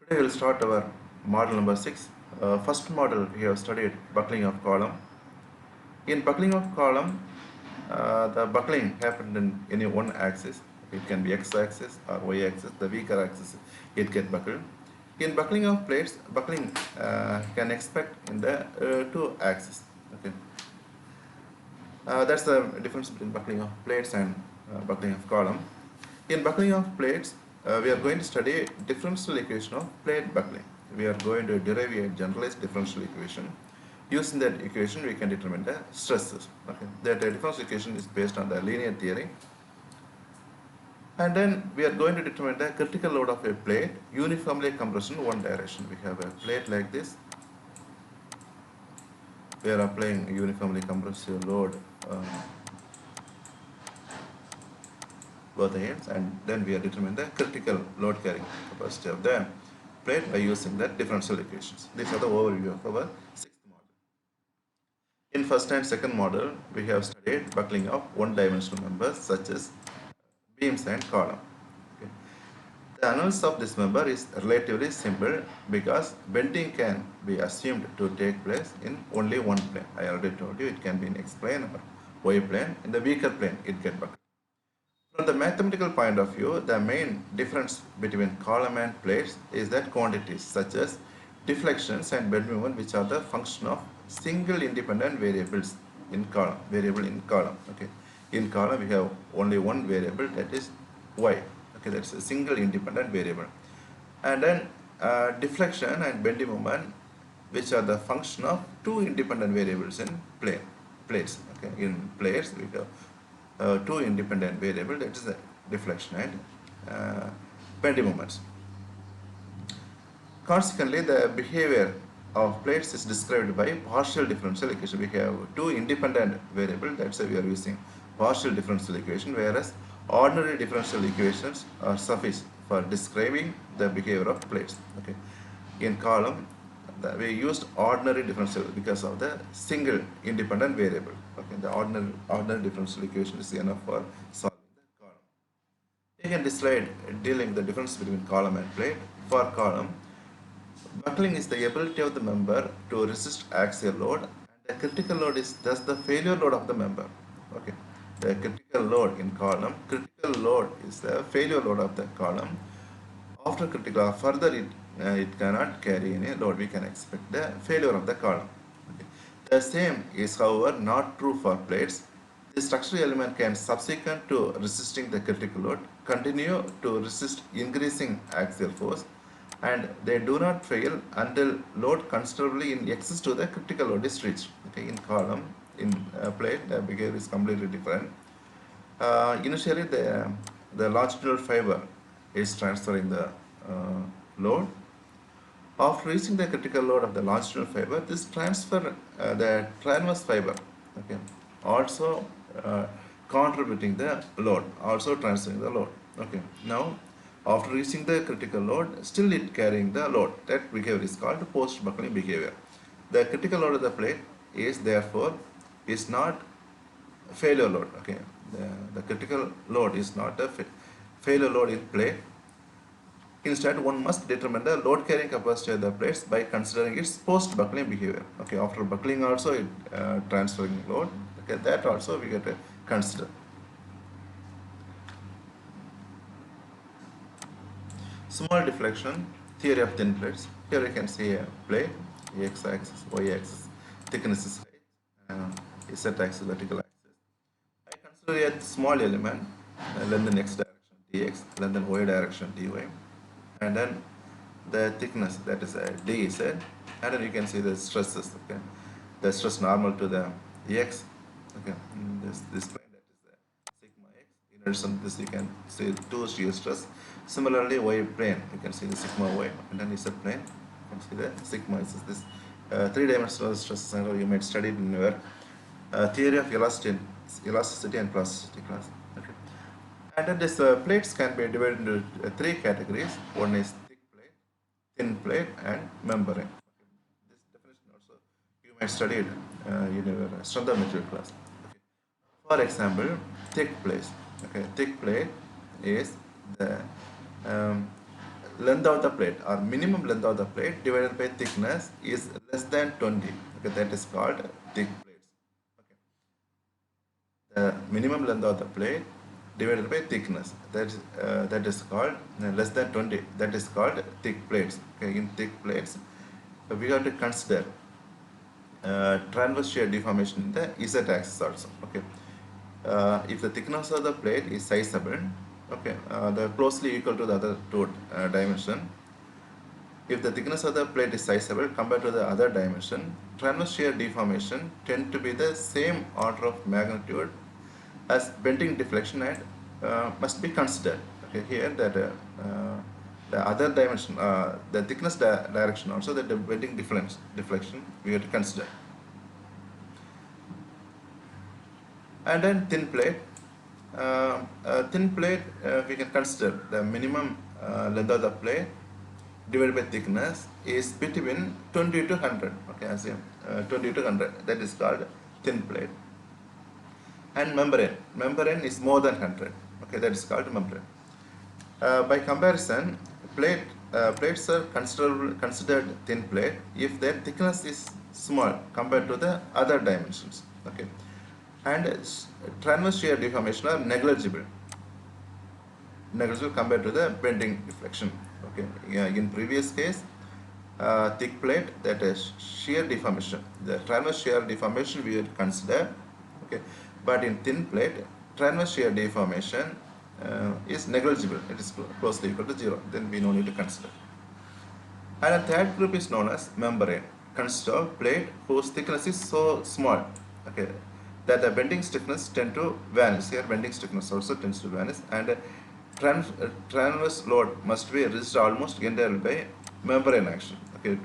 Today we'll start our model number 6. First model we have studied buckling of column. In buckling of column, the buckling happened in any one axis. It can be x-axis or y-axis. The weaker axis it get buckled. In buckling of plates, buckling can expect in the two axes. Okay, that's the difference between buckling of plates and buckling of column. In buckling of plates, we are going to study differential equation of plate buckling. We are going to derive a generalized differential equation. Using that equation, we can determine the stresses. Okay, that differential equation is based on the linear theory. And then we are going to determine the critical load of a plate uniformly compressed in one direction. We have a plate like this. We are applying uniformly compressive load both the ends, and then we are determining the critical load carrying capacity of the plate by using the differential equations. These are the overview of our sixth model. In first and second model, we have studied buckling of one-dimensional members such as beams and column. Okay. The analysis of this member is relatively simple because bending can be assumed to take place in only one plane. I already told you it can be in X plane or Y plane. In the weaker plane, it gets buckled. From the mathematical point of view, the main difference between column and plates is that quantities such as deflections and bend moment, which are the function of single independent variables in column, Okay, in column we have only one variable, that is y. Okay, that's a single independent variable. And then deflection and bending moment, which are the function of two independent variables in plates. Okay, in plates we have two independent variables, that is the deflection and bending moments. Consequently, the behavior of plates is described by partial differential equation. We have two independent variables, that's why we are using partial differential equation, whereas ordinary differential equations are sufficient for describing the behavior of plates. Okay, in column we used ordinary differential because of the single independent variable. Okay, the ordinary differential equation is enough for solving the column. Again, this slide dealing the difference between column and plate. For column, buckling is the ability of the member to resist axial load, and the critical load is thus the failure load of the member. Okay, the critical load in column, critical load is the failure load of the column. After critical, further it cannot carry any load. We can expect the failure of the column. Okay. The same is, however, not true for plates. The structural element can, subsequent to resisting the critical load, continue to resist increasing axial force, and they do not fail until load considerably in excess to the critical load is reached. Okay, in column, in plate, the behavior is completely different. Initially, the longitudinal fiber is transferring the load. After reaching the critical load of the longitudinal fiber, this transfer the transverse fiber, okay, also contributing the load, also transferring the load. Okay, now after reaching the critical load, still it carrying the load. That behavior is called post buckling behavior. The critical load of the plate is therefore is not failure load. Okay, the critical load is not a failure load in plate. Instead, one must determine the load carrying capacity of the plates by considering its post buckling behavior. Okay, after buckling also it transferring load. Okay, that also we get to consider. Small deflection, theory of thin plates. Here you can see a plate, x-axis, y-axis, thickness is height, z-axis, vertical axis. I consider a small element, length in x direction dx, length in y direction dy, and then the thickness, that is dz, and then you can see the stresses. Okay, the stress normal to the x. Okay, this plane, that is the sigma x. In addition to this, you can see two shear stress. Similarly, y plane, you can see the sigma y, and then z plane, you can see the sigma is this three-dimensional stress center you might study in your theory of elasticity and plasticity class. Okay. And then these plates can be divided into three categories. One is thick plate, thin plate, and membrane. Okay. This definition also you might study it in your strength of material class. Okay. For example, thick plate. Okay, thick plate is the length of the plate or minimum length of the plate divided by thickness is less than 20. Okay, that is called thick plates. Okay. The minimum length of the plate divided by thickness, that is called less than 20, that is called thick plates. Okay, in thick plates we have to consider transverse shear deformation in the z axis also. Okay, if the thickness of the plate is sizable, okay, they are closely equal to the other two dimension. If the thickness of the plate is sizable compared to the other dimension, transverse shear deformation tend to be the same order of magnitude as bending deflection and must be considered. Okay, here that the other dimension, the thickness direction also, that the bending deflection we have to consider. And then thin plate. Thin plate, we can consider the minimum length of the plate divided by thickness is between 20 to 100. Okay, assume 20 to 100. That is called thin plate. And membrane is more than 100. Okay, that is called membrane. By comparison, plates are considered thin plate if their thickness is small compared to the other dimensions. Okay, and transverse shear deformation are negligible compared to the bending deflection. Okay, yeah, in previous case, thick plate, that is shear deformation, the transverse shear deformation we would consider. Okay, but in thin plate, transverse shear deformation is negligible, it is closely equal to 0, then we no need to consider. And the third group is known as membrane, consists of plate whose thickness is so small, okay, that the bending stiffness tend to vanish. Here bending stiffness also tends to vanish, and transverse load must be resisted almost entirely by membrane action. Okay,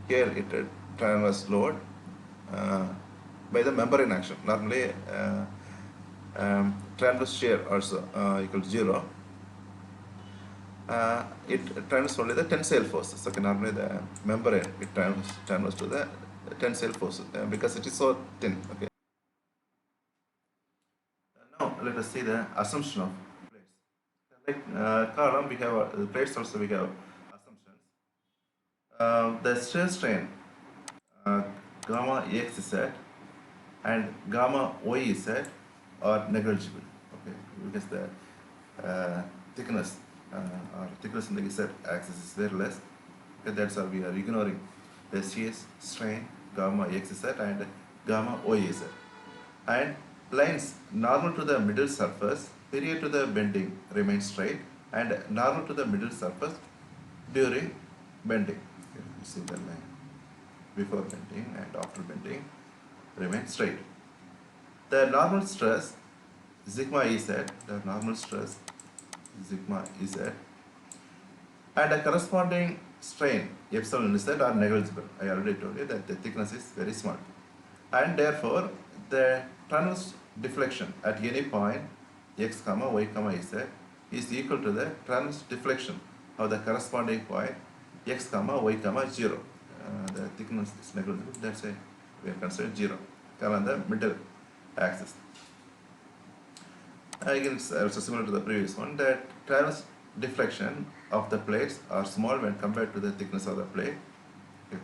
here it transverse load by the membrane action. Normally transverse shear also equal to 0. It transfers only the tensile forces. Okay, normally the membrane it transfers to the tensile forces because it is so thin. Okay. Now let us see the assumption of plates. Like column, we have plates also we have assumptions. The shear strain gamma xz and gamma yz are negligible. Okay, because the thickness or thickness in the z axis is very less. Okay, that's why we are ignoring the shear strain gamma xz and gamma yz. And lines normal to the middle surface period to the bending remain straight, and normal to the middle surface during bending. Okay, you see the line before bending and after bending remain straight. The normal stress sigma Ez, the normal stress sigma Ez, and a corresponding strain epsilon Z are negligible. I already told you that the thickness is very small, and therefore the transverse deflection at any point x comma y comma z is equal to the transverse deflection of the corresponding point x comma y comma 0. The thickness is negligible, that's why we are considered 0 on the middle axis. Again, it's also similar to the previous one, that transverse deflection of the plates are small when compared to the thickness of the plate. Okay.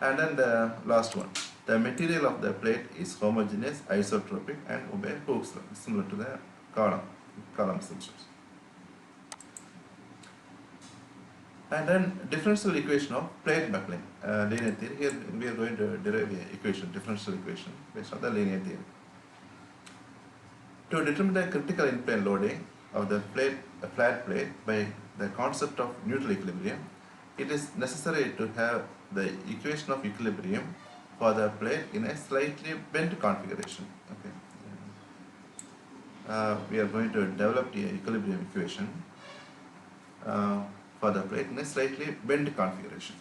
And then the last one, the material of the plate is homogeneous, isotropic, and obey Hooke's law, similar to the column assumptions. And then differential equation of plate buckling, linear theory. Here we are going to derive a equation, differential equation based on the linear theory. To determine the critical in-plane loading of the plate, a flat plate, by the concept of neutral equilibrium, it is necessary to have the equation of equilibrium for the plate in a slightly bent configuration. Okay. We are going to develop the equilibrium equation for the plate in a slightly bent configuration.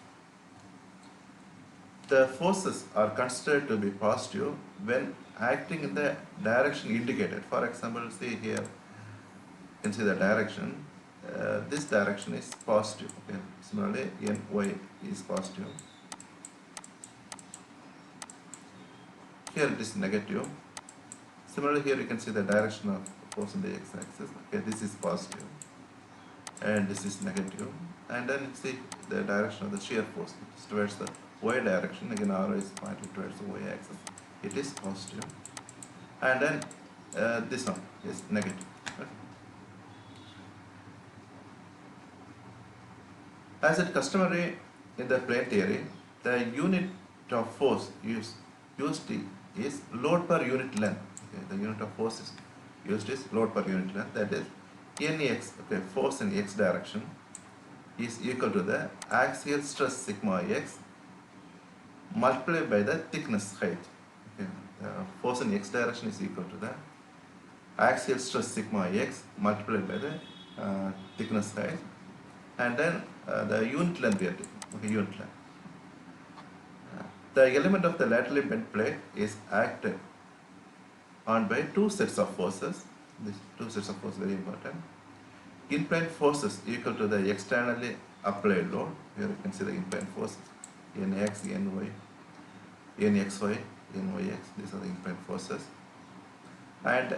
The forces are considered to be positive when acting in the direction indicated. For example, see here, you can see the direction. This direction is positive. Okay. Similarly, Ny is positive. Here it is negative. Similarly, here you can see the direction of force in the x-axis. Okay, this is positive. and this is negative. And then see the direction of the shear force, it is towards the y direction. Again, arrow is pointing towards the y axis. It is positive. And then this one is negative. Okay. As it customary in the plane theory, the unit of force used is load per unit length. Okay, the unit of force is used is load per unit length. That is, Nx, okay, force in x direction is equal to the axial stress sigma x multiplied by the thickness height. Okay, the force in x direction is equal to the axial stress sigma x multiplied by the thickness height, and then the unit length we are taking. Okay, unit length. The element of the laterally bent plate is acted on by two sets of forces. These two sets of forces very important. In-plane forces equal to the externally applied load. Here you can see the in-plane forces, Nx, Ny, Nxy, Nyx. These are the in-plane forces. And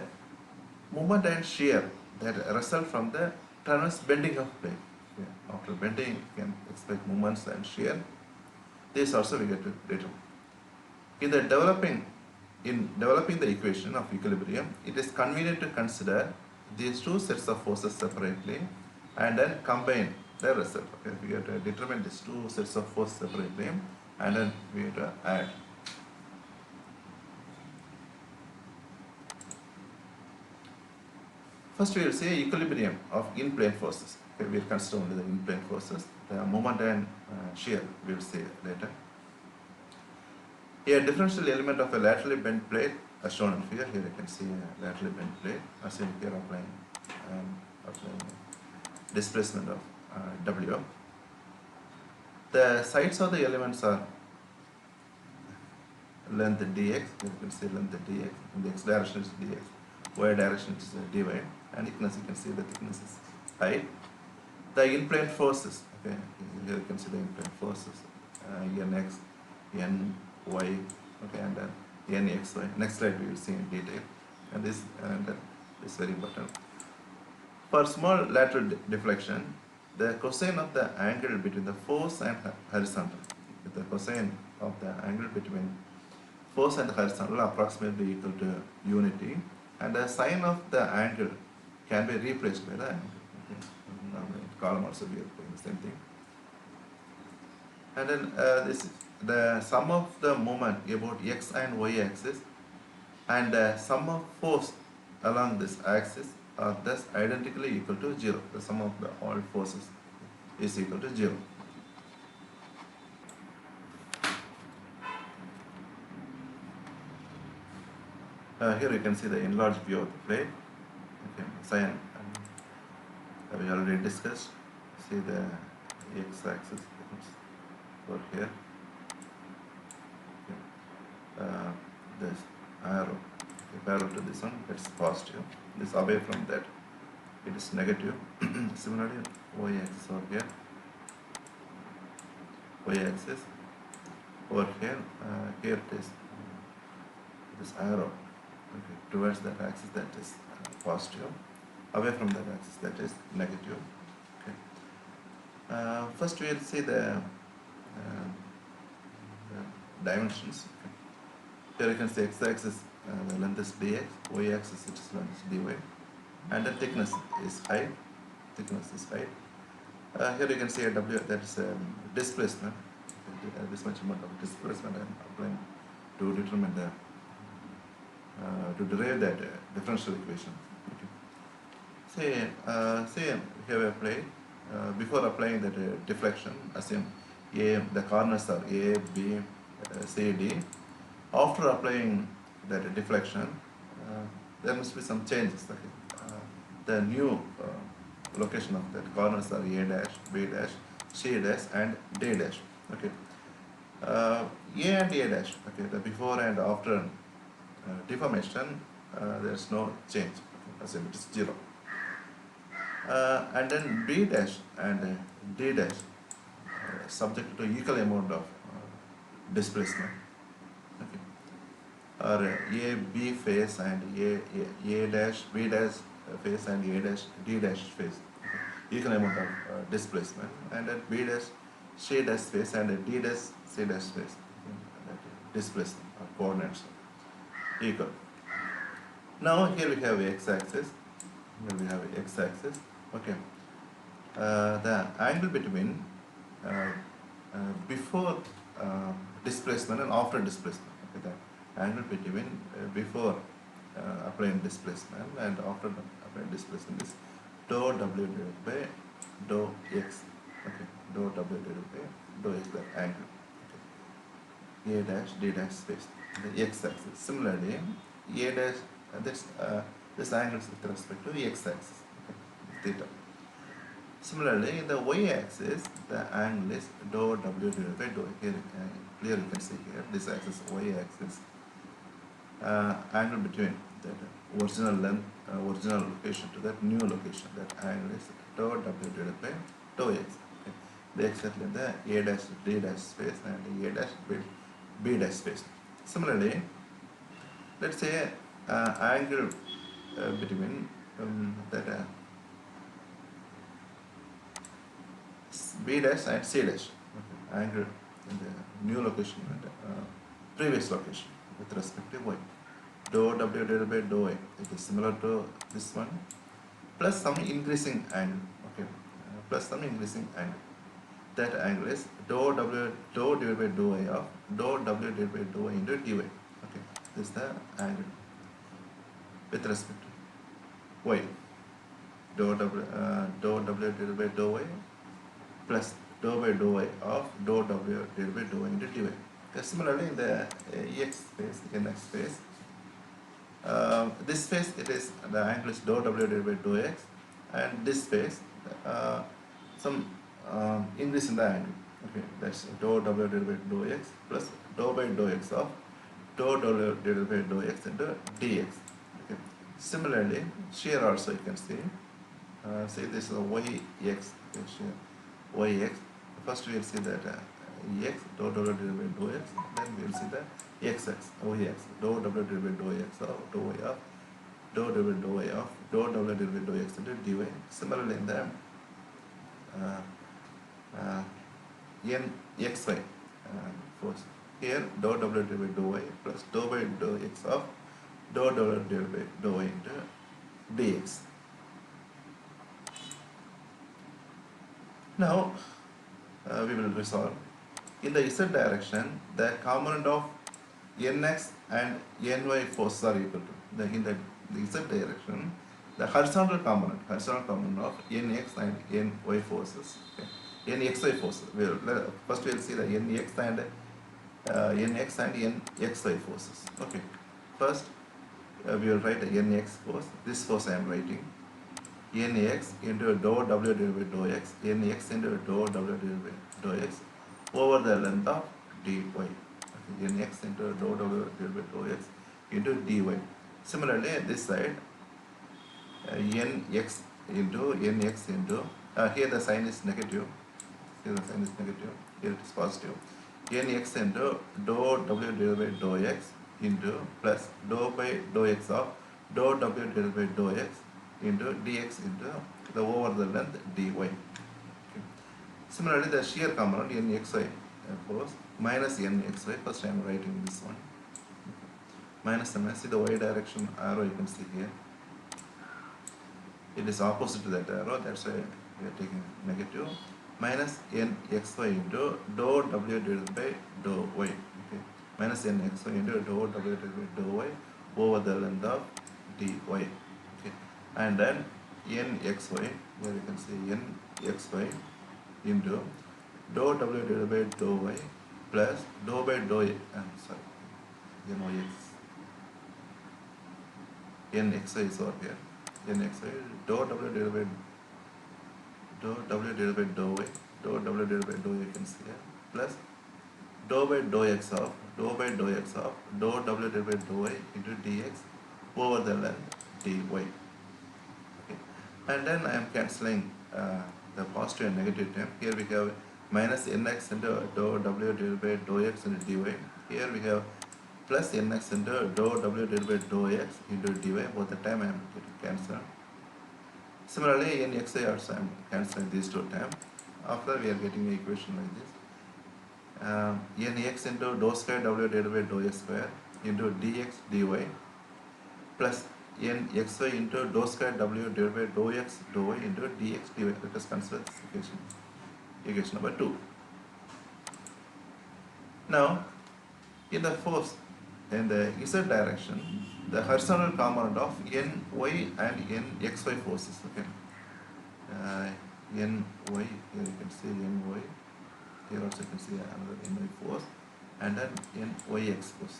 movement and shear that result from the transverse bending of plate. Okay. After bending, you can expect movements and shear. This also we get to determine. In developing the equation of equilibrium, it is convenient to consider these two sets of forces separately and then combine the result. Okay, we have to determine these two sets of forces separately and then we have to add. First we will say equilibrium of in-plane forces. Okay, we will consider only the in-plane forces. The moment and shear we will see later. Here, differential element of a laterally bent plate as shown in figure. Here you can see a laterally bent plate. As in here applying displacement of W. The sides of the elements are length dx. You can see length dx. In the x direction is dx. Y direction is dy. And thickness, you can see the thickness is height. The in-plane forces. Okay, here you can see the in-plane forces. Nx, Ny, okay, and then Nxy. Next slide we will see in detail. And this is very important. For small lateral deflection, the cosine of the angle between the force and horizontal, the cosine of the angle between force and horizontal approximately equal to unity, and the sine of the angle can be replaced by the angle. Okay. Column also we are doing the same thing. And then this is the sum of the moment about x and y axis and the sum of force along this axis are thus identically equal to 0. The sum of the all forces is equal to 0. Here you can see the enlarged view of the plate. Okay, sine we already discussed. See the x-axis over here. This arrow, parallel to this one, it's positive. This away from that, it is negative. Similarly, y-axis over here, y-axis over here, here it is this arrow, okay, towards that axis, that is positive. Away from that axis, that is negative. Okay. First, we will see the dimensions. Okay. Here you can see x-axis, the length is dx, y-axis it is length is dy, and the thickness is height. Here you can see a w, that is displacement. This much amount of displacement I am applying to determine the to derive that differential equation. Okay. Say here we apply before applying that deflection, assume the corners are A, B, C, D. After applying that deflection, there must be some changes. Okay. The new location of that corners are A dash, B dash, C dash, and D dash. Okay. A and A dash. Okay. The before and after deformation, there is no change. As if it is 0. And then B dash and D dash subject to equal amount of displacement. Okay. Or A B phase and A dash B dash phase and A dash D dash phase. Okay. equal amount of displacement, and at B dash C dash space and at D dash C dash space, displacement or coordinates equal. Now here we have x-axis. Here we have x-axis. Okay. The angle between uh, before displacement and after displacement. Okay, the angle between before applying displacement and after applying displacement is dou w divided by dou x. Okay, dou w divided by dou x, that angle. Okay. A dash d dash space, the x-axis. Similarly, a dash this angle is with respect to x-axis. Okay, theta. Similarly, in the y-axis, the angle is dou w divided by dou. Here, clearly you can see here, this axis y-axis, angle between that original length, original location to that new location, that angle is dou w divided by dou x. Okay. The exactly in the a dash d dash space and a dash b dash space. Similarly, let's say angle between that B dash and C dash, okay, angle in the new location and previous location with respect to y. Dou w divided by dou y, it is similar to this one, plus some increasing angle, okay, plus some increasing angle. That angle is dou divided by dou y of dou w divided by dou y into dy. Okay, this is the angle with respect to y. Dou w divided by dou y plus dou by dou y of dou w divided by dou y into dy. Similarly, in the Ex space, Nx space, this space it is the angle is dou w divided by dou x, and this space some increase in the angle. Okay, that's dou w divided by dou x plus dou by dou x of dou w divided by dou x into dx. Okay. Similarly, here also you can see. Say this is a yx. Okay, yx. First we will see that x dou w divided by dou x. Then we will see the xx, yx, dou w divided by dou x of dou y of dou divided by dou y of dou w divided by dou x into dy. Similarly, in the xy force, here dou w divided by dou y plus dou by dou x of dou w divided by dou y into dx. Now we will resolve. In the z direction, the component of nx and ny forces are equal to. In the z direction, the horizontal component of nx and ny forces, okay, nxy forces. First we will see the nx and nxy forces. Okay. First we will write the nx force. This force I am writing. Nx into dou w divided by dou x, nx into dou w divided by dou x over the length of dy. Okay, nx into dou w divided by dou x into dy. Similarly, this side, nx into here the sign is negative. Here the sign is negative. Here it is positive. Nx into dou w divided by dou x into plus dou by dou x of dou w divided by dou x into dx into the over the length dy. Okay. Similarly, the shear component nxy force minus nxy. First I am writing this one. Minus m. See the y direction arrow you can see here. It is opposite to that arrow. That's why we are taking negative. Minus nxy into dou w divided by dou y. Okay. Minus nxy into dou w divided by dou y over the length of dy. And then nxy, where you can see nxy into dou w divided by dou y plus dou by dou nxy is over here. Nxy dou w divided by dou y, dou w divided by dou y you can see here, plus dou by dou x of dou w divided by dou y into dx over the length dy. And then I am cancelling the positive and negative term. Here we have minus nx into dou w divided by dou x into dy. Here we have plus nx into dou w divided by dou x into dy. Both the time I am getting cancelled. Similarly, in xy also I am cancelling these two terms. After we are getting an equation like this. Nx into dou square w divided by dou x square into dx dy plus nxy into dou square w divided by dou x dou y into dx dy. Let us consider this equation. Equation number 2. Now, in the force in the z direction, the horizontal component of ny and nxy forces. Okay. Ny, here you can see ny. Here also you can see another ny force, and then nyx force.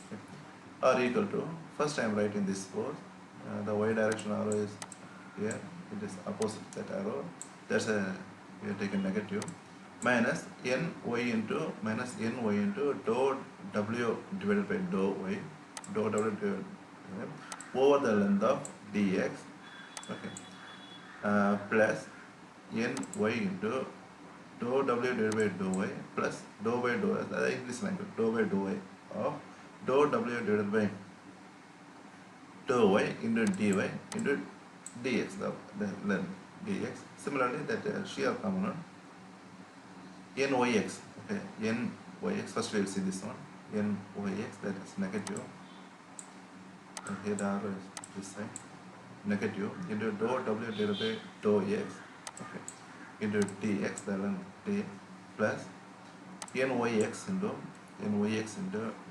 Okay. Are equal to, first I am writing this force. The y direction arrow is here. It is opposite that arrow. That's a, we have taken negative, minus ny into dou w divided by dou y, dou w divided by over the length of dx, okay, plus ny into dou w divided by dou y plus dou by dou s, that is language, dou by dou y of dou w divided by dou y into dy into dx, the length dx. Similarly, that shear component nyx, okay, nyx, first we will see this one, nyx, that is negative, and here the arrow is this side, negative, into dou w divided by dou x, okay, into dx, the length dx, plus nyx into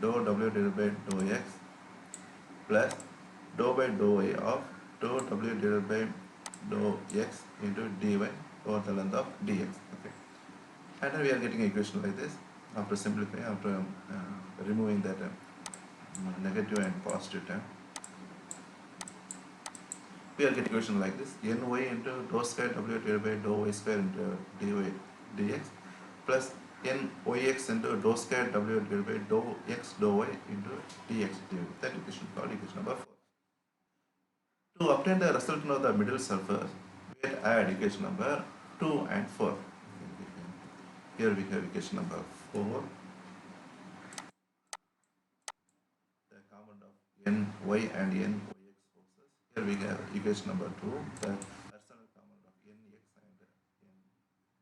dou w divided by dou x plus dou by dou y of dou w divided by dou x into dy over the length of dx. Okay. And then we are getting an equation like this. After simplifying, after removing that negative and positive term, we are getting equation like this: ny into dou square w divided by dou y square into dy dx plus nyx into dou square w divided by dou x dou y into dx dy. That equation called equation number 4. To obtain the resultant of the middle surface, we have to add equation number 2 and 4. Here we have equation number 4. The component of ny and nyx forces. Here we have equation number 2. The horizontal component of nx and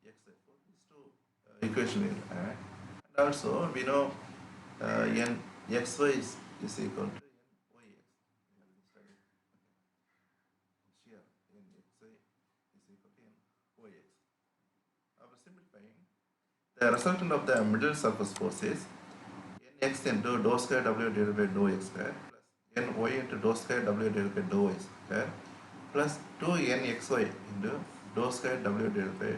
nxy force. These two equation we will add. And also we know nxy is equal to nyx. We have studied. Here nxy is equal to nyx. After simplifying, the resultant of the middle surface force is nx into dou square w divided by dou x square plus ny into dou square w divided by dou y square plus 2nxy into dou square w divided by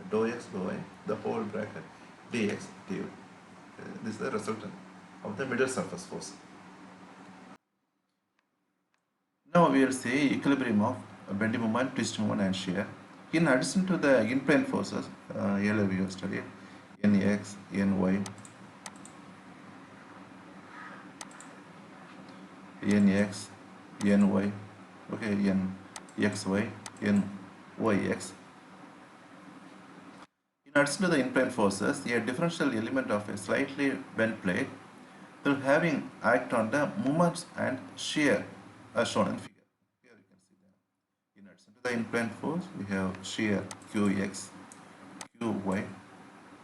dou x dou y, the whole bracket dx dy. This is the resultant of the middle surface force. Now we will see equilibrium of bending moment, twist moment and shear. In addition to the in-plane forces, earlier we have studied nx, ny, nx, ny, okay, nxy, nyx. In addition to the in-plane forces, a differential element of a slightly bent plate will having act on the moments and shear as shown in figure. Here you can see that. In addition to the in-plane force, we have shear qx, qy,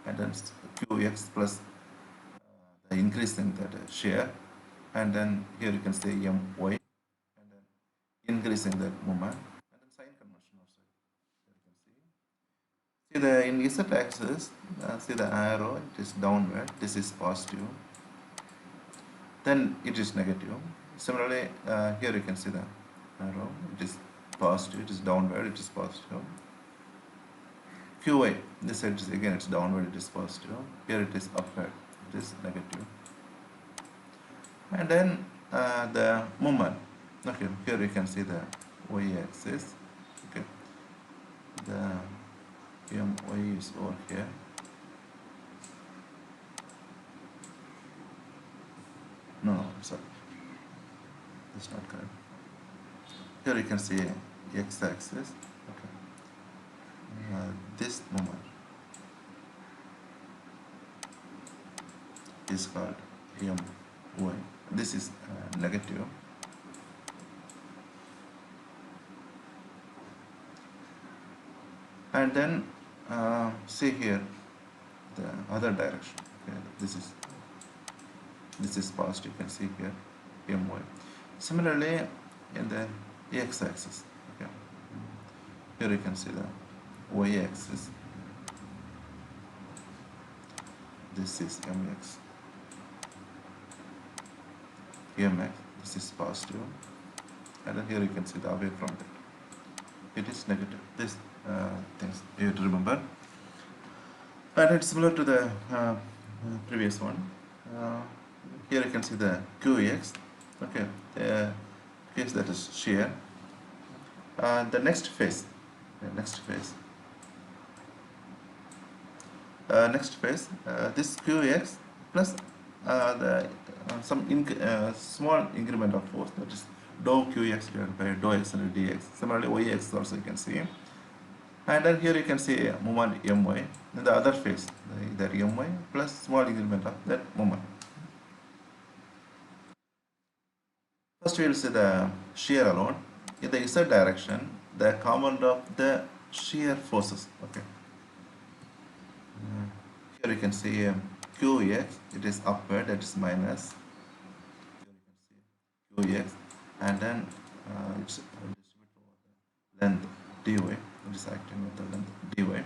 and then qx plus the increase in that shear, and then here you can say my, and then increasing that moment, and then sign convention also. Here you can see the in z axis, see the arrow, it is downward, this is positive, then it is negative. Similarly, here you can see the arrow, it is positive, it is downward, it is positive. qy, this side is again, it's downward, it is positive. Here it is upward, it is negative. And then the moment, okay, here you can see the y-axis, okay, the my is over here. No, sorry, that's not correct. Here you can see x-axis, okay, this moment is called my. This is negative. and then see here the other direction. Okay, this is past, you can see here my. Similarly in the x-axis, okay, here you can see the y-axis, this is mx, this is positive, and then here you can see the away from that, it is negative. This things you have to remember, and it's similar to the previous one. uh, Here you can see the qx, okay, the case that is shear. The next phase, this qx plus the some small increment of force, that is dou qx divided by dou x and dx. Similarly yx also you can see, and then here you can see moment my in the other phase, that my plus small increment of that moment. First we will see the shear alone. In the z direction, the component of the shear forces. Okay. Here you can see qx, it is upward, that is minus. Here you can see qx, and then it's distributed over the length dy, it is acting with the length dy.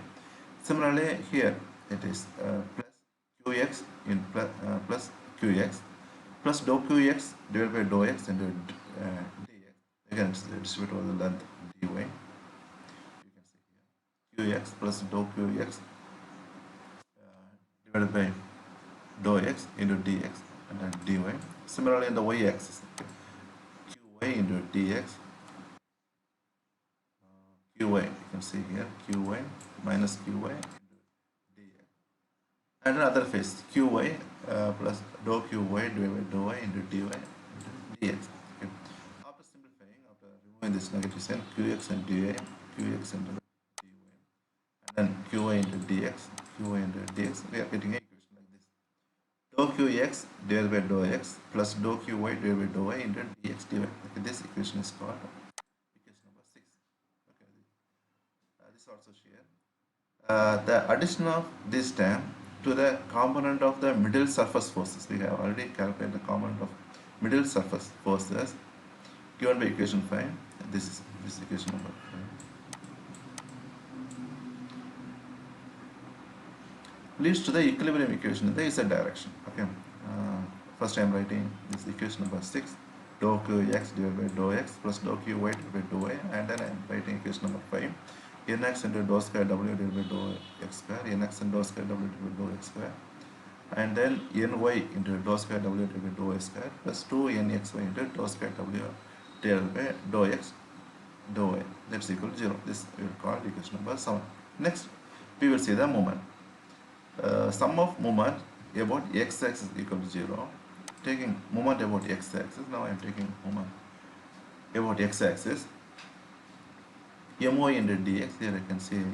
Similarly here it is plus qx in plus qx plus dou qx divided by dou x into dx. Again, it's distributed over the length dy. You can see here qx plus dou qx divided by dou x into dx and then dy. Similarly, in the y-axis, qy into dx, qy, you can see here qy minus qy into dx, and another phase qy plus dou qy divided by dou y into dy into dx. Okay. After simplifying, after removing this negative sign, qx and dy, qx into dy, and then qy into dx, we are getting an equation like this: dou qx divided by dou x plus dou qy divided by dou y into dx dy. Okay, this equation is called equation number 6. Okay, this also shear. The addition of this term to the component of the middle surface forces. We have already calculated the component of middle surface forces given by equation 5. This is equation number 5. Leads to the equilibrium equation in the z direction. Okay. First I am writing this equation number 6, dou qx divided by dou x plus dou qy divided by dou y, and then I am writing equation number 5, nx into dou square w divided by dou x square, nx into dou square w divided by dou x square, and then ny into dou square w divided by dou y square plus 2nxy into dou square w divided by dou x dou y. That's equal to 0. This we will call equation number 7. Next we will see the moment. Sum of moment about x-axis equal to 0. Taking moment about x-axis, now I am taking moment about x-axis. My into dx, here I can see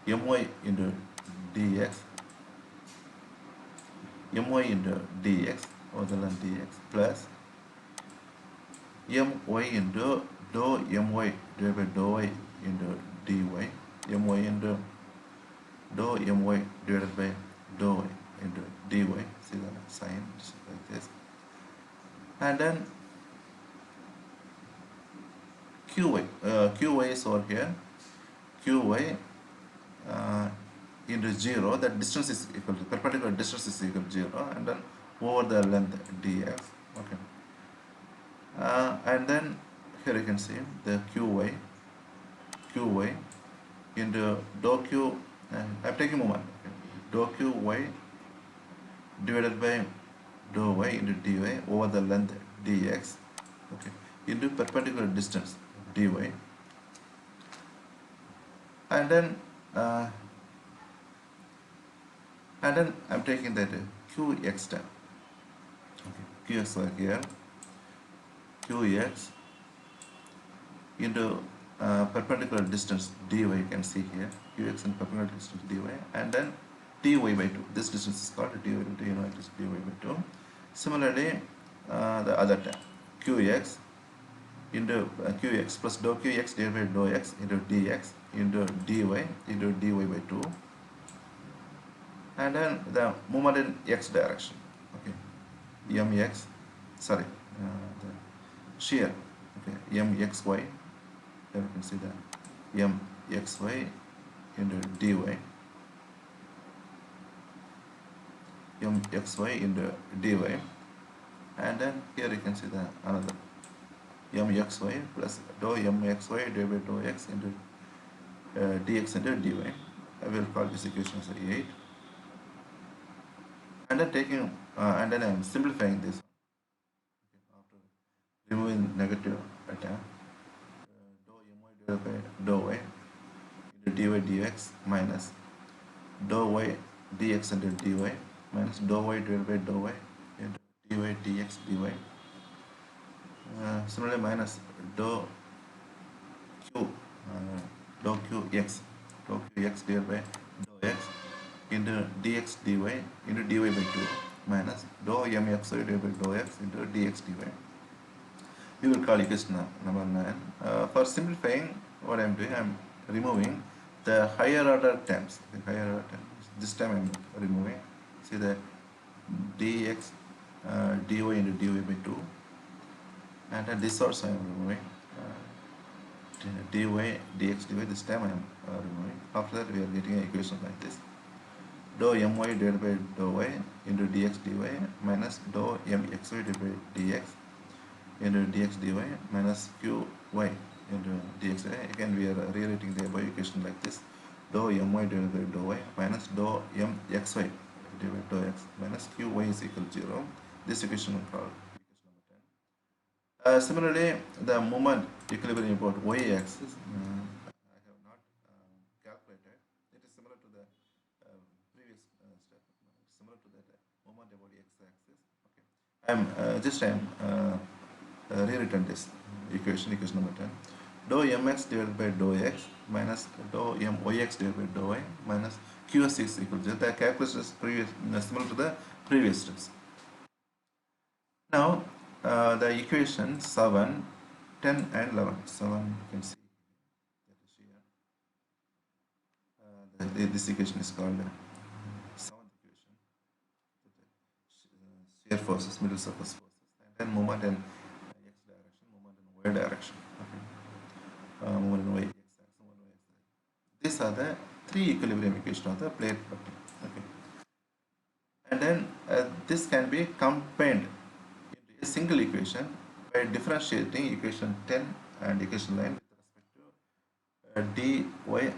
my into dx, my into dx or the length dx plus my into dou my divided by dou y into dy, my into dou my divided by dou y into dy. See the sign like this, and then qy is over here, qy into 0, that distance is equal to, perpendicular distance is equal to 0, and then over the length dx. Okay. And then here you can see the qy into dou q, I'm taking moment, okay, dou qy divided by dou y into dy over the length dx, okay, into perpendicular distance dy, and then I'm taking that qx term. Okay, qx over here, qx into perpendicular distance dy, you can see here qx and perpendicular distance dy, and then dy by 2. This distance is called dy by 2, you know it is dy by 2. Similarly, the other term qx into qx plus dou qx divided by dou x into dx into dy by 2, and then the movement in x direction. Okay, mx, sorry, the shear. Okay, mxy. There you can see that mxy into dy, mxy into dy, and then here you can see the another mxy plus dou mxy divided by dou x into dx into dy. I will call this equation as 8, and then taking and then I am simplifying this after removing negative term. Dou my divided by dou y into dy dx minus dou y dx into dy minus dou y divided by dou y into dy dx dy. Similarly, minus dou q dou q x divided by dou x into dx dy into dy by 2 minus dou mx divided by dou x into dx dy. We will call equation number 9. For simplifying, what I am doing, I am removing the higher order terms. The higher order terms. This time I am removing. See the dx dy into dy by 2, and then this also I am removing. Dy dx dy. This time I am removing. After that, we are getting an equation like this: dou my divided by dou y into dx dy minus dou mxy divided by dx into dx dy minus qy into dx dy. Again, we are rewriting the above equation like this: dou my divided by dou y minus dou mxy divided by dou x minus qy is equal to 0. This equation we call equation number 10. Similarly, the moment equilibrium about y-axis, I have not calculated. It is similar to the previous step. Similar to that moment about x-axis. Okay, I am rewritten this equation number 10. Dou mx divided by dou x minus dou myx divided by dou y minus qs is equal to 0. The calculation is similar to the previous steps. Now, the equation 7, 10 and 11. 7 you can see that is here. This equation is called seventh equation. Shear forces, middle surface forces, and then moment in x direction, moment in y direction. Okay. Moment in y x axis, moment in y axis. These are the three equilibrium equations of the plate buckling. Okay. And then this can be combined into a single equation by differentiating equation 10 and equation 9 with respect to dy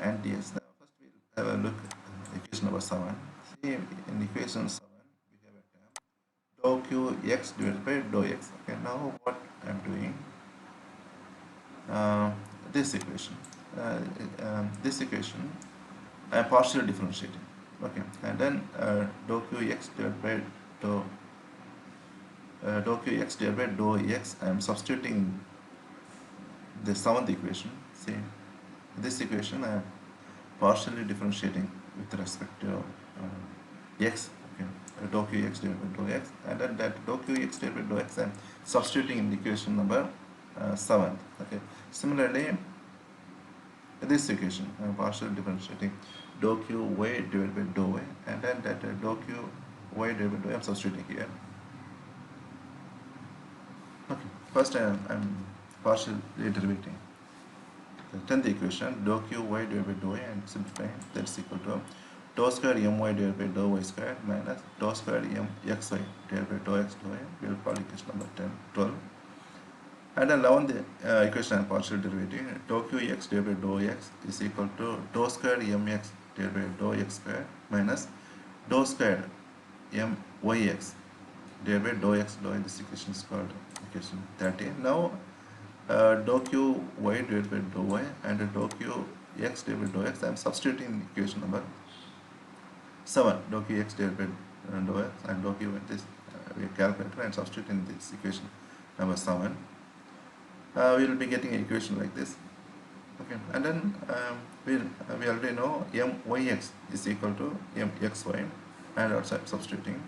and ds. Now, first we will have a look at equation number 7. See, in equation 7 we have a term dou qx divided by dou x. Okay, now what I am doing, this equation I am partially differentiating. Okay, and then dou qx divided by dou qx divided by dou x, I am substituting the seventh equation. See, this equation I am partially differentiating with respect to x. Okay, dou qx divided by dou x, and then that dou qx divided by dou x I am substituting in the equation number 7. Okay, similarly, this equation I am partially differentiating dou qy divided by dou y, and then that dou qy divided by dou y I am substituting here. Okay, first I am partially derivating the 10th equation, dou qy divided by dou y, and simplifying, that's equal to dou square my divided by dou y square minus dou square mxy divided by dou x dou y. We will call equation number 10, 12. And then 11th equation I am partially derivating, dou qx divided by dou x is equal to dou square mx divided by dou x square minus dou square myx divided by dou x dou y. This equation is called equation 13. Now, dou qy divided by dou y and dou qx divided by dou x I am substituting in equation number 7. Dou qx divided by dou x and dou qy, this we calculated and substitute in this equation number 7. We will be getting an equation like this. Okay, and then we already know myx is equal to mxy, and also substituting,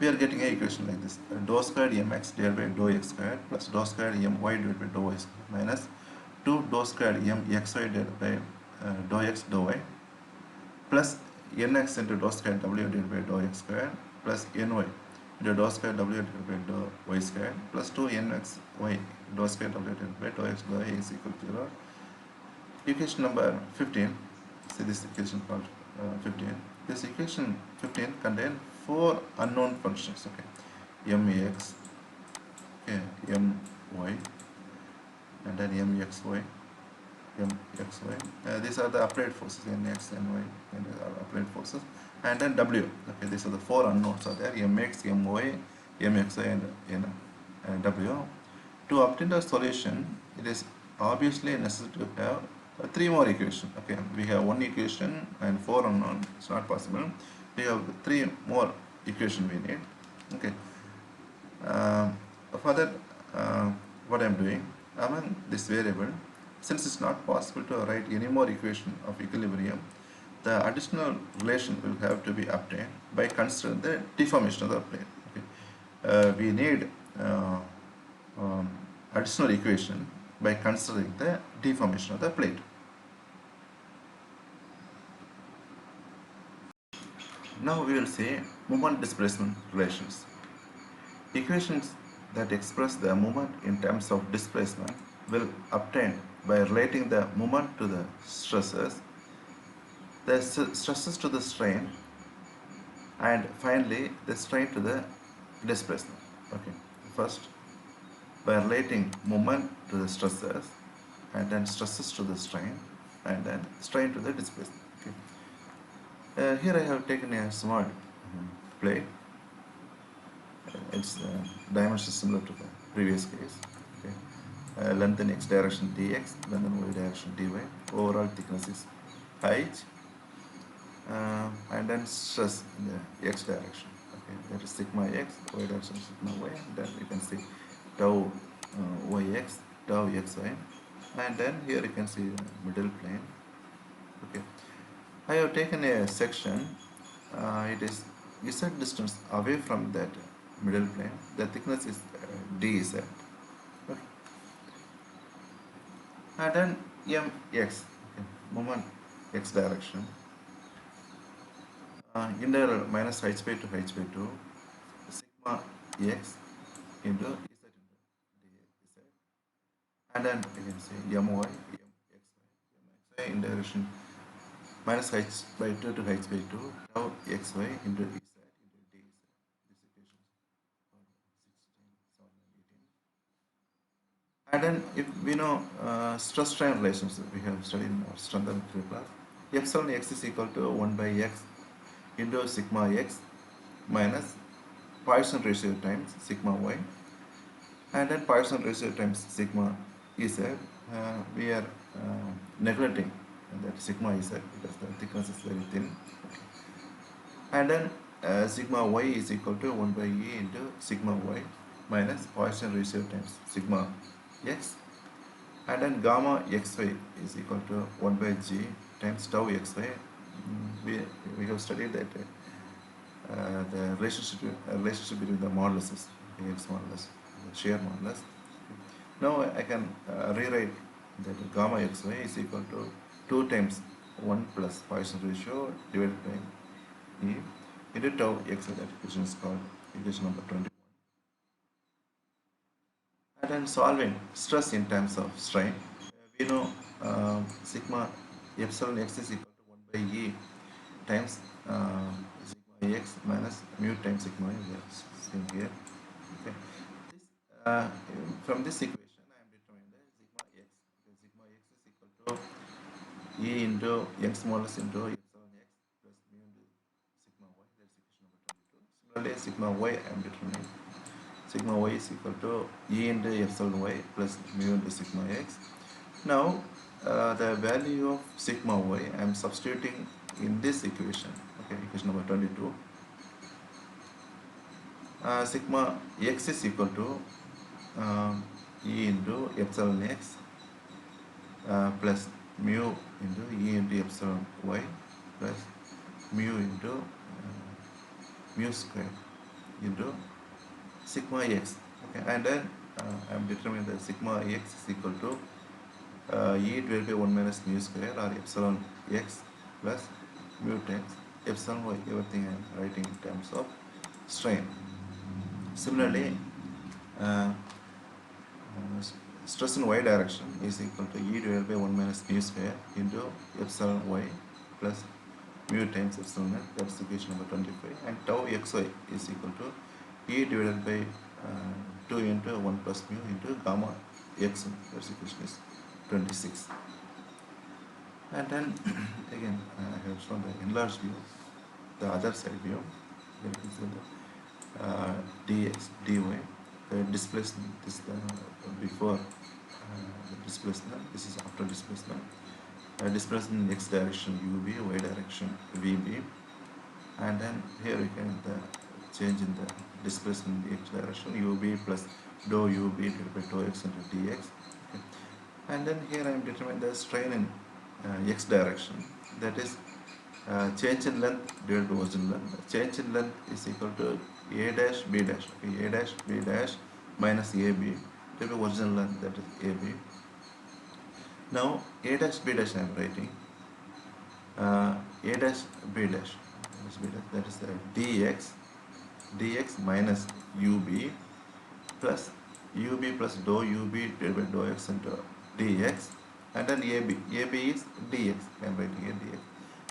we are getting an equation like this: dou squared mx divided by dou x squared plus dou squared my divided by dou y squared minus 2 dou squared m xy divided by dou x dou y plus nx into dou squared w divided by dou x squared plus ny into dou squared w divided by dou y squared plus 2 nx y dou squared w divided by dou x dou y is equal to 0. Equation number 15, see this equation called 15. This equation 15 contains 4 unknown functions, okay, mx, okay, my, and then mxy, mxy. These are the applied forces, nx, ny, and are applied forces, and then w. Okay, these are the 4 unknowns are there, mx, my, mxy, and w. To obtain the solution, it is obviously necessary to have 3 more equations. Okay, we have 1 equation and 4 unknown. It's not possible. We have 3 more equation we need. Okay. Uh, Further, what I am doing among this variable, since it's not possible to write any more equation of equilibrium, the additional relation will have to be obtained by considering the deformation of the plane. Okay. We need um, additional equation by considering the deformation of the plate. Now we will see moment displacement relations. Equations that express the moment in terms of displacement will obtain by relating the moment to the stresses, the stresses to the strain, and finally the strain to the displacement. Okay, first by relating moment to the stresses, and then stresses to the strain, and then strain to the displacement. Okay. Here I have taken a small plate. Its dimension similar to the previous case. Okay. Length in x direction dx, length in y direction dy. Overall thickness is h, and then stress in the x direction. Okay, that is sigma x, y direction sigma y, and then you can see tau yx, tau xy, and then here you can see the middle plane. Okay, I have taken a section. It is z distance away from that middle plane. The thickness is dz. Okay. And then mx, okay, moment x direction. Integral minus h by 2 h by 2 sigma x into z into dz. And then you can say my mxy in direction minus h by 2 to h by 2 tau xy into z into dz. This equation 16, 17, 18. And then if we know stress strain relations we have studied in our strength and class, epsilon x is equal to 1 by x into sigma x minus Poisson ratio times sigma y, and then Poisson ratio times sigma z. We are neglecting that sigma z because the thickness is very thin. And then sigma y is equal to 1 by e into sigma y minus Poisson ratio times sigma x, and then gamma xy is equal to 1 by g times tau xy. We have studied that the relationship between the moduluses, x modulus, shear modulus. Now I can rewrite that gamma xy is equal to 2 times 1 plus Poisson ratio divided by e into tau xy. That equation is called equation number 21. And then solving stress in terms of strain, we know sigma epsilon x is equal to 1 by e times sigma x minus mu times sigma y. We are seeing here. Okay. This, from this equation, I am determining the sigma x. Okay, sigma x is equal to e into x modulus into epsilon x plus mu into sigma y. That's equation number 22. Similarly, sigma y I am determining. Sigma y is equal to e into epsilon y plus mu into sigma x. Now, the value of sigma y I am substituting in this equation. Okay, equation number 22. Sigma x is equal to e into epsilon x plus mu into e into epsilon y plus mu into mu square into sigma x. Okay, and then I am determining that sigma x is equal to E divided by 1 minus mu square or epsilon x plus mu times epsilon y. Everything I am writing in terms of strain. Similarly, uh, stress in y direction is equal to E divided by 1 minus mu square into epsilon y plus mu times epsilon n. That's equation number 25. And tau xy is equal to E divided by 2 into 1 plus mu into gamma x. That's equation is 26. And then again I have shown the enlarged view, the other side view. Here is the dx dy, the displacement is the before the displacement, this is after displacement. Displacement in x direction ub, y direction vb, and then here we can the change in the displacement in the x direction ub plus dou ub divided by dou x into dx. Okay. And then here I am determining the strain in x direction, that is change in length divided by original length. Change in length is equal to a dash b dash, okay, a dash b dash minus ab divided by original length, that is ab. Now a dash b dash I am writing a dash b dash, that is dx minus ub plus ub plus dou ub divided by dou x into dx, and then ab is dx, I am writing here dx,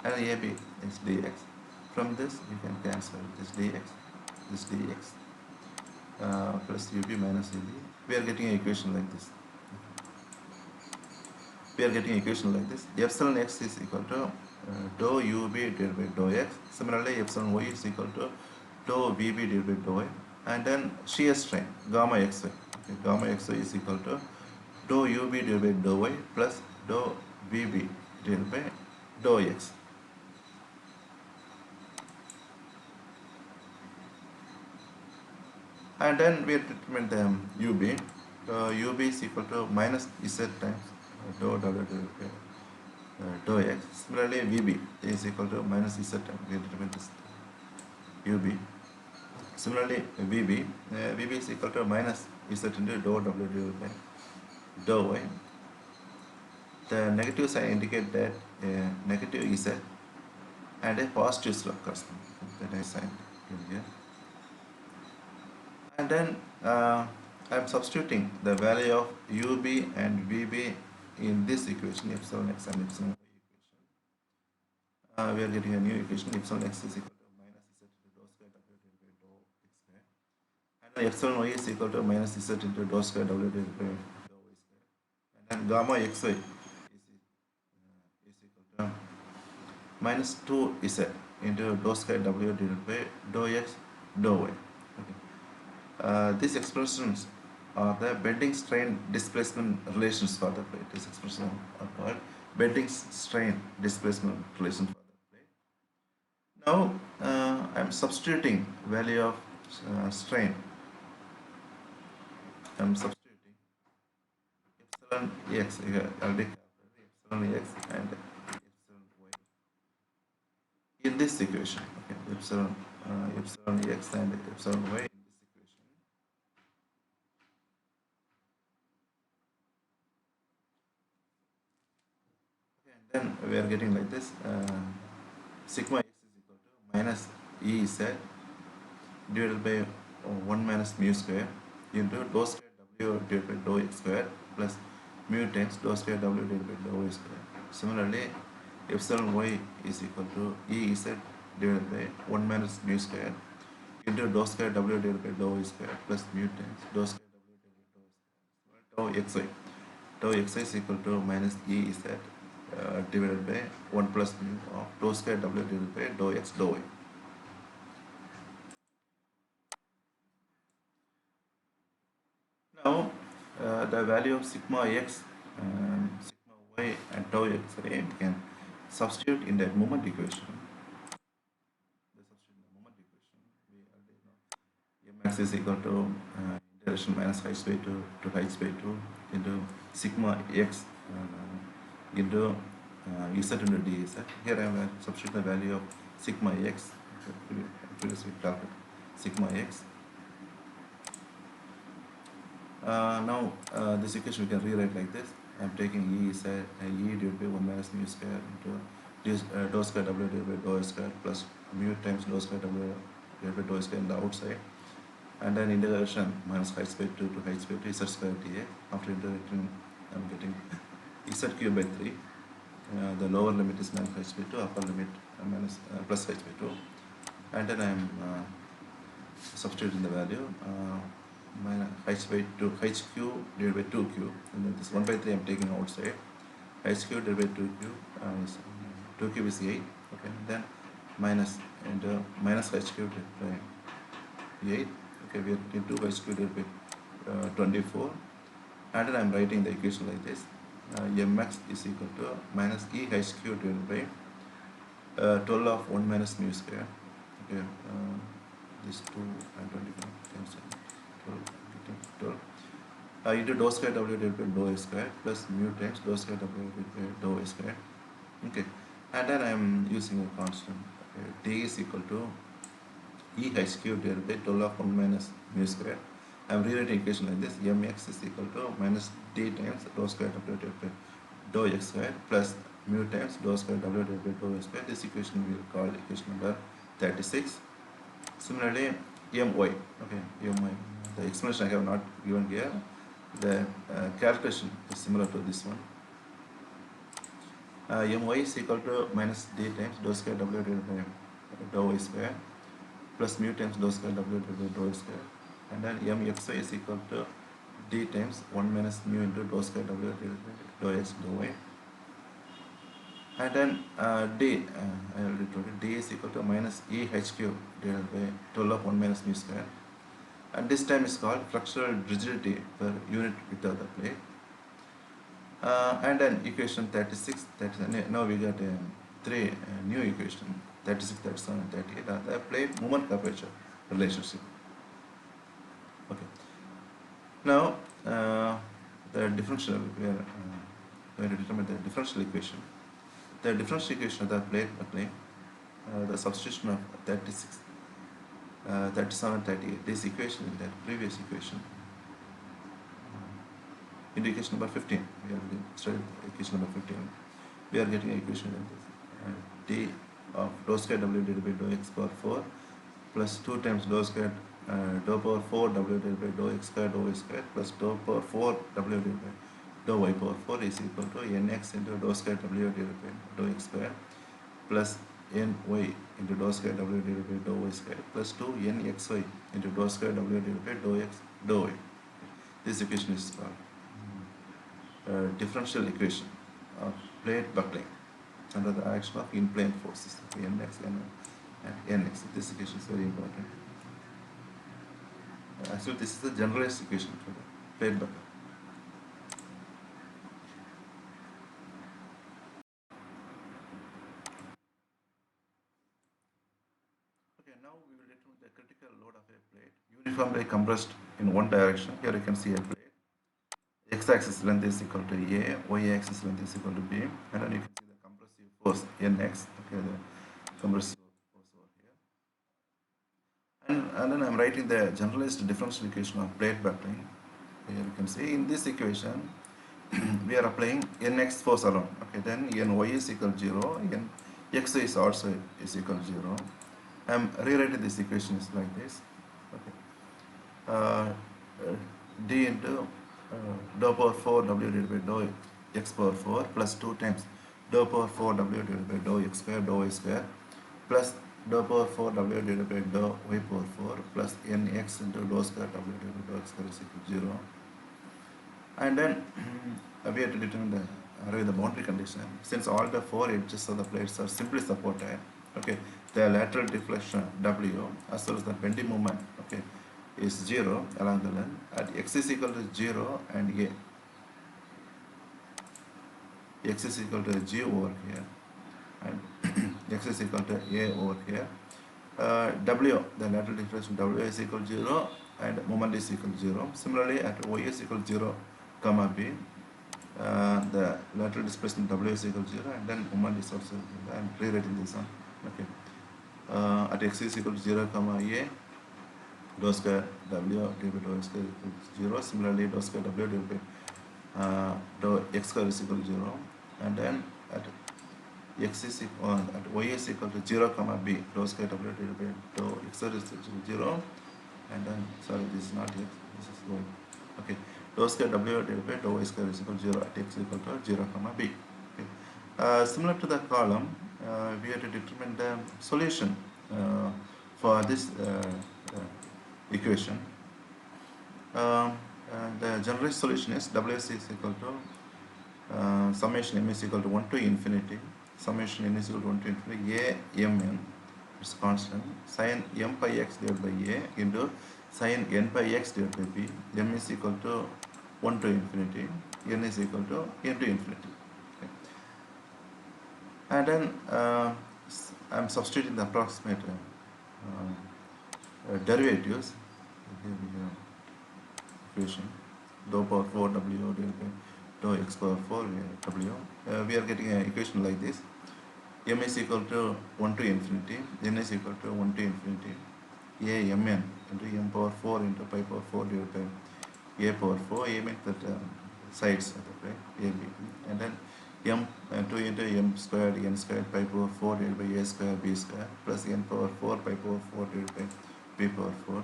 and ab is dx. From this you can cancel this dx plus ub minus ab. We are getting an equation like this. Epsilon x is equal to dou ub divided by dou x. Similarly, epsilon y is equal to dou vb divided by dou y. And then shear strain gamma xy. Okay, gamma xy is equal to dou ub divided by dou y plus dou vb divided by dou x. And then we determine the ub. Ub is equal to minus z times dou w divided by dou x. Similarly, vb is equal to minus z times, we determine this ub. Similarly, vb is equal to minus z into dou w divided by dou y. The negative sign indicate that a negative z and a positive slope correspond. That I signed here. And then I am substituting the value of ub and vb in this equation, epsilon x and epsilon y equation. We are getting a new equation, epsilon x is equal to minus z into dou square w divided by dou x square, and then epsilon y is equal to minus z into dou square w divided by dou y square, and then gamma xy is equal to minus 2z into dou square w divided by dou x dou y. Okay. These expressions are the bending strain displacement relations for the plate. These expressions are called bending strain displacement relations for the plate. Now I am substituting value of strain. I am substituting epsilon x, already epsilon x and epsilon y in this equation. Okay, epsilon x and epsilon y in this equation. Okay, and then we are getting like this: sigma x is equal to minus e z divided by 1 minus mu square into dou square w divided by dou x square plus mu times dou square w divided by dou y square. Similarly, epsilon y is equal to e z divided by 1 minus mu square into dou square w divided by dou y square plus mu times dou square w divided by dou y square. Tau xy. Tau xy is equal to minus e z divided by 1 plus mu of dou square w divided by dou x dou y. Now the value of sigma x, sigma y and tau xy we can substitute in that moment equation. The substitute in the moment equation, we already know mx is equal to integration minus h by 2 to h by 2 into sigma x into z into dz. Here I am substitute the value of sigma x. Previously we talked sigma x. Now this equation we can rewrite like this: I'm taking E is E divided by 1 minus mu square into dou square W divided by dou square plus mu times dou square W divided by dou square in the outside. And then integration minus h by 2 to h by 2 z square dA. After integrating, I'm getting z cube by 3. The lower limit is minus h by 2, upper limit plus h by 2. And then I'm substituting the value minus h by 2, h cube divided by 2 cube. And then this 1 by 3 I'm taking outside. H cube divided by 2 cube is 2 cube is 8. Okay, and then minus into minus h cube divided by 8. Okay, we are getting 2 h cube divided by 24. And then I'm writing the equation like this. Mx is equal to minus E h cube divided by 12 of 1 minus mu square. Okay, this 2 and 25 times 12, into dou square W divided by dou x square plus mu times dou square W divided by dou y square. Okay, and then I am using a constant. Okay, d is equal to E h cube divided by 12 of 1 minus mu square. I am rewriting equation like this. Mx is equal to minus d times dou square W divided by dou x square plus mu times dou square W divided by dou y square. This equation we will call equation number 36. Similarly, my, okay, my, the explanation I have not given here. The calculation is similar to this one. My is equal to minus d times dou square W divided by dou y square plus mu times dou square W divided by dou y square. And then mxy is equal to d times 1 minus mu into dou square W divided by dou x dou y. And then d, I already told you, d is equal to minus E h cube divided by 12 of 1 minus mu square. And this time is called flexural rigidity per unit width of the plate. And then equation 36, now we got three new equation, 36, 37, and 38 are the plate moment curvature relationship. Okay. Now the differential, we are going to determine the differential equation. The differential equation of the plate buckling, the substitution of 36, 37, 38, this equation in that previous equation. In equation number 15, we have studied equation number 15. We are getting equation like this. D of dou square W divided by dou x power 4 plus 2 times dou square dou power 4 W divided by dou x square dou y square plus dou power 4 W divided by dou y power 4 is equal to nx into dou square W divided by dou x square plus ny into dou square W divided by dou y square plus 2 nxy into dou square W divided by dou x dou y. This equation is called differential equation of plate buckling under the action of in-plane forces, nx, ny, and nx. This equation is very important. Actually, this is the generalized equation for the plate buckling. Okay, now we will determine the critical load of a plate uniformly compressed in one direction. Here you can see a plate. X-axis length is equal to A, Y-axis length is equal to B, and then you can see the compressive force Nx, okay, the compressive force over here. And then I'm writing the generalized differential equation of plate buckling. Here you can see in this equation, we are applying Nx force alone. Okay, then Ny is equal to 0, Nx is also is equal to 0. I'm rewriting this equation is like this. Okay, d into dou power 4 W divided by dou x power 4 plus 2 times dou power 4 W divided by dou x square dou y square plus dou power 4 W divided by dou y power 4 plus nx into dou square W divided by dou x square is equal to 0. And then we have to determine the boundary condition. Since all the 4 edges of the plates are simply supported, okay, the lateral deflection W as well as the bending moment, okay, is 0 along the line at x is equal to 0 and a. X is equal to g over here and x is equal to a over here. W, the lateral deflection W is equal to 0 and moment is equal to 0. Similarly, at y is equal to 0, comma b, the lateral displacement W is equal to 0 and then moment is also 0. I am rewriting this one. Okay. At x is equal to 0, comma a, dou square W divided by dou square equal to 0. Similarly, dou square W divided by dou x square is equal to 0, and then at x is equal, at y is equal to 0 comma b, dou square w divided by dou x square is equal to 0, and then sorry, this is not x, this is y. Okay, dou square w divided by dou y square is equal to 0 at x is equal to 0 comma b. Okay. Similar to the column, we have to determine the solution for this equation. The general solution is ws is equal to summation m is equal to 1 to infinity, summation n is equal to 1 to infinity a mn, it's constant, sin m pi x divided by a into sin n pi x divided by b, m is equal to 1 to infinity, n is equal to n to infinity. Okay. And then I'm substituting the approximate derivatives. Here we have equation dou power 4 w divided by dou x power 4 w. We are getting an equation like this: m is equal to 1 to infinity, n is equal to 1 to infinity, a mn into m power 4 into pi power 4 divided by a power 4. A means that sides, right? A, b, and then m 2 into m squared n squared pi power 4 divided by a square b square plus n power 4 pi power 4 divided by b power 4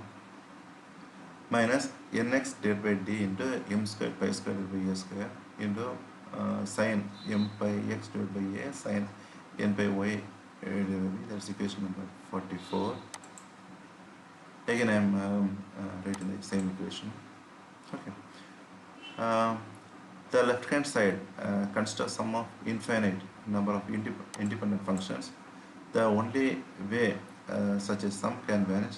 minus nx divided by d into m squared pi squared divided by a square into sin m pi x divided by a sin n by y divided by b. That's equation number 44. Again, I am writing the same equation. Okay. The left hand side consists of sum of infinite number of independent functions. The only way such a sum can vanish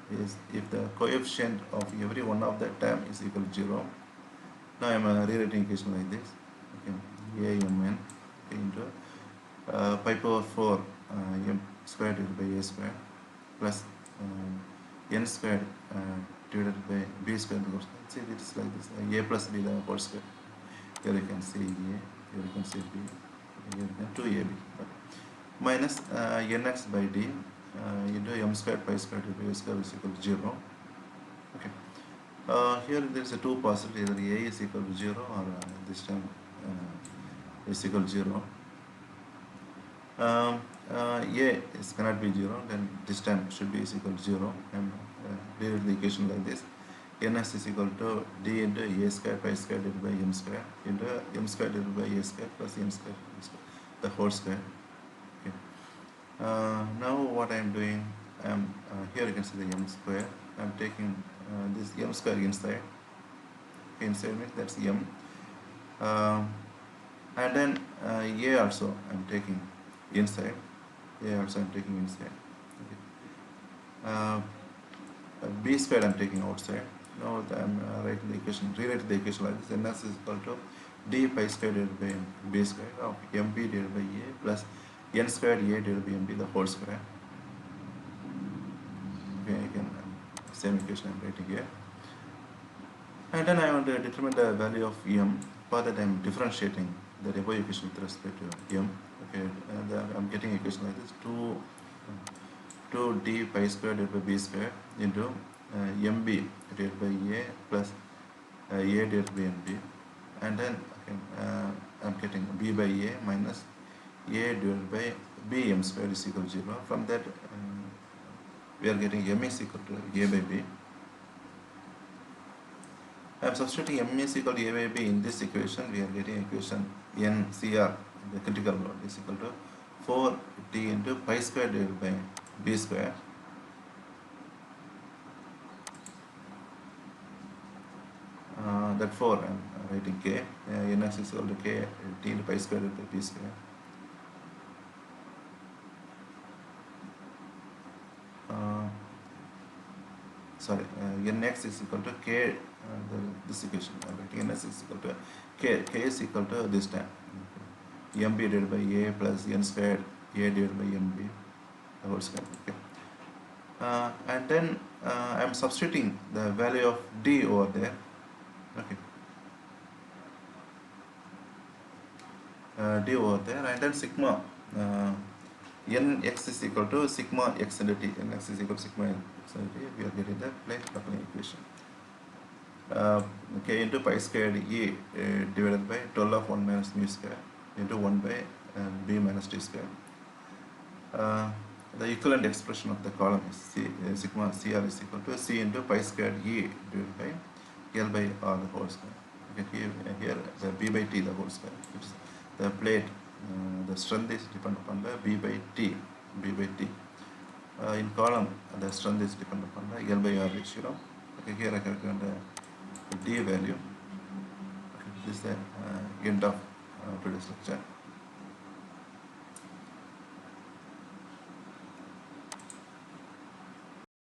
is if the coefficient of every one of the term is equal to 0. Now I am rewriting equation like this. Okay. A mn into pi power 4 m squared divided by a squared plus n squared divided by b squared. See, it is like this: a plus b the whole square. Here you can see a, here you can see b, here you can 2ab. Okay. Minus nx by d into m squared pi squared divided by a square is equal to 0. Okay. Here there is a two possibilities: either a is equal to 0 or this time is equal to 0. A is cannot be 0, then this time should be is equal to 0, and rewrite the equation like this: ns is equal to d into a square pi square divided by m square into m square divided by a square plus m square, the whole square. Okay. Now what I am doing, here you can see the m square. I am taking this m square inside. Inside means that's m, and then a also I am taking inside. A also I am taking inside. Okay. B squared I am taking outside. Now I am writing the equation, rewrite the equation like this: ns is equal to d pi squared divided by b squared of mb divided by a plus n squared a divided by mb the whole square. Okay, again same equation I am writing here. And then I want to determine the value of m. For that I am differentiating the above equation with respect to m. Okay, and I am getting equation like this: 2d pi squared divided by b squared into mb divided by a plus a divided by mb, and then I am getting b by a minus a divided by b m squared is equal to 0. From that we are getting m is equal to a by b. I am substituting m is equal to a by b in this equation. We are getting equation NCR, the critical load, is equal to 4t into pi squared divided by b square that 4 I am writing k, nx is equal to k t into pi squared divided by b square. Sorry, nx is equal to k, this equation I am writing nx is equal to k is equal to this time mb divided by a plus n squared a divided by mb the whole square. Okay. And then I am substituting the value of d over there. Okay. D over there, and then sigma nx is equal to sigma x into t. Nx is equal to sigma x into t. We are getting the plate coupling equation. uh, k into pi squared e divided by 12 of 1 minus mu square into 1 by b minus t square. Uh, the equivalent expression of the column is sigma CR is equal to C into pi squared E divided by L by R the whole square. Okay, here the B by T the whole square. It's the plate, the strength is dependent upon the B by T. B by T. In column, the strength is dependent upon the L by R ratio. Okay, here I calculate the D value. Okay, this is the end of today's lecture.